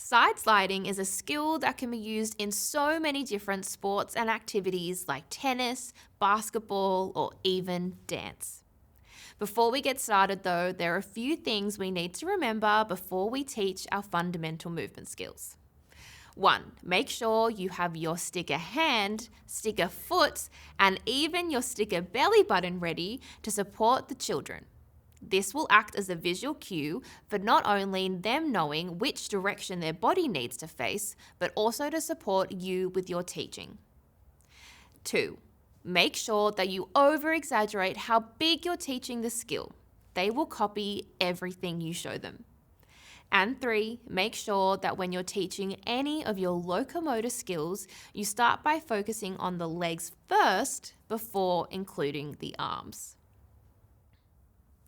Side sliding is a skill that can be used in so many different sports and activities like tennis, basketball, or even dance. Before we get started though, there are a few things we need to remember before we teach our fundamental movement skills. 1. Make sure you have your sticker hand, sticker foot, and even your sticker belly button ready to support the children. This will act as a visual cue for not only them knowing which direction their body needs to face, but also to support you with your teaching. 2. Make sure that you over-exaggerate how big you're teaching the skill. They will copy everything you show them. And 3, make sure that when you're teaching any of your locomotor skills, you start by focusing on the legs first before including the arms.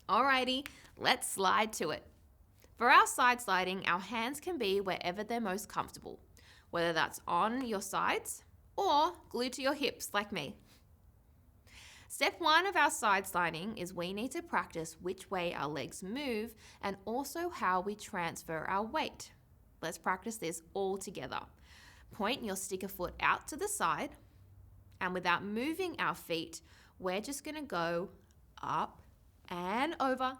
Alrighty, let's slide to it. For our side sliding, our hands can be wherever they're most comfortable, whether that's on your sides or glued to your hips like me. Step 1 of our side sliding is we need to practice which way our legs move and also how we transfer our weight. Let's practice this all together. Point your sticker foot out to the side, and without moving our feet, we're just going to go up and over,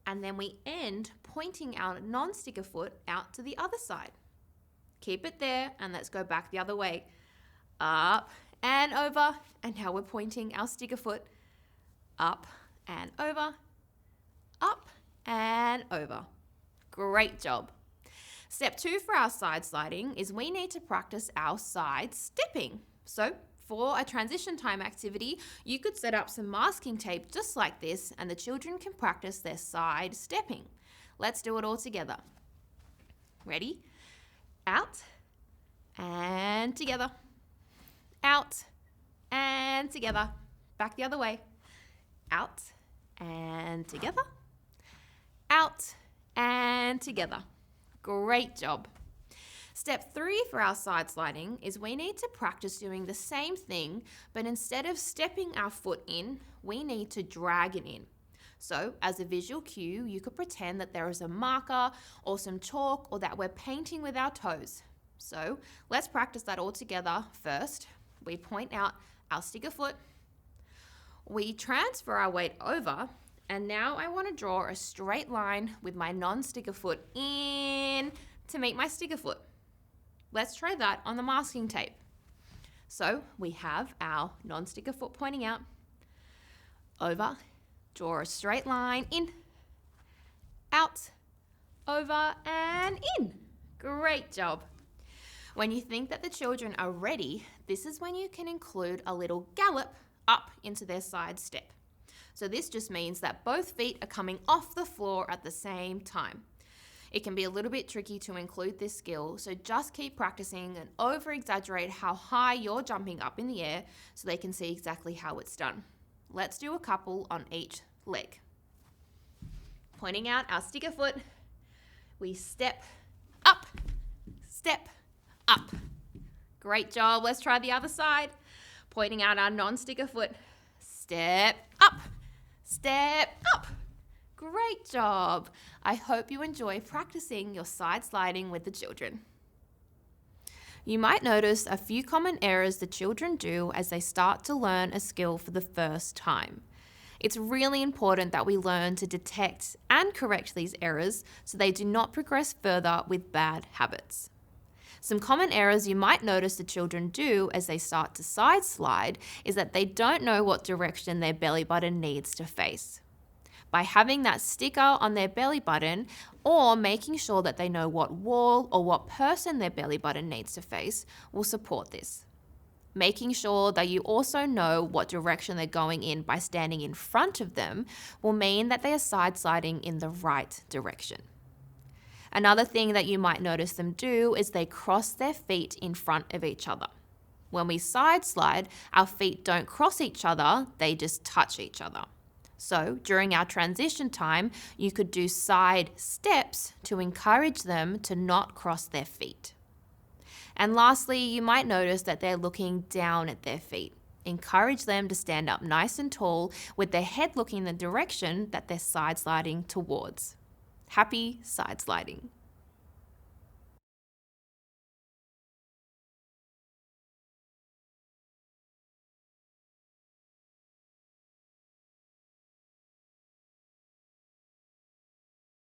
and then we end pointing our non-sticker foot out to the other side. Keep it there, and let's go back the other way. Up and over, and now we're pointing our sticker foot up and over, up and over. Great job. Step 2 for our side sliding is we need to practice our side stepping. So for a transition time activity, you could set up some masking tape just like this, and the children can practice their side stepping. Let's do it all together. Ready? Out and together. Out and together. Back the other way. Out and together. Out and together. Great job. Step 3 for our side sliding is we need to practice doing the same thing, but instead of stepping our foot in, we need to drag it in. So as a visual cue, you could pretend that there is a marker or some chalk, or that we're painting with our toes. So let's practice that all together. First, we point out our sticker foot, we transfer our weight over, and now I want to draw a straight line with my non-sticker foot in to meet my sticker foot. Let's try that on the masking tape. So we have our non-sticker foot pointing out, over, draw a straight line in, out, over and in. Great job. When you think that the children are ready, this is when you can include a little gallop up into their side step. So this just means that both feet are coming off the floor at the same time. It can be a little bit tricky to include this skill, so just keep practicing and over-exaggerate how high you're jumping up in the air so they can see exactly how it's done. Let's do a couple on each leg. Pointing out our sticker foot, we step up, step up. Great job. Let's try the other side. Pointing out our non-sticker foot, step up, step up. Great job. I hope you enjoy practicing your side sliding with the children. You might notice a few common errors the children do as they start to learn a skill for the first time. It's really important that we learn to detect and correct these errors so they do not progress further with bad habits. Some common errors you might notice the children do as they start to side slide is that they don't know what direction their belly button needs to face. By having that sticker on their belly button, or making sure that they know what wall or what person their belly button needs to face, will support this. Making sure that you also know what direction they're going in by standing in front of them will mean that they are side sliding in the right direction. Another thing that you might notice them do is they cross their feet in front of each other. When we side slide, our feet don't cross each other, they just touch each other. So during our transition time, you could do side steps to encourage them to not cross their feet. And lastly, you might notice that they're looking down at their feet. Encourage them to stand up nice and tall with their head looking the direction that they're side sliding towards. Happy side sliding.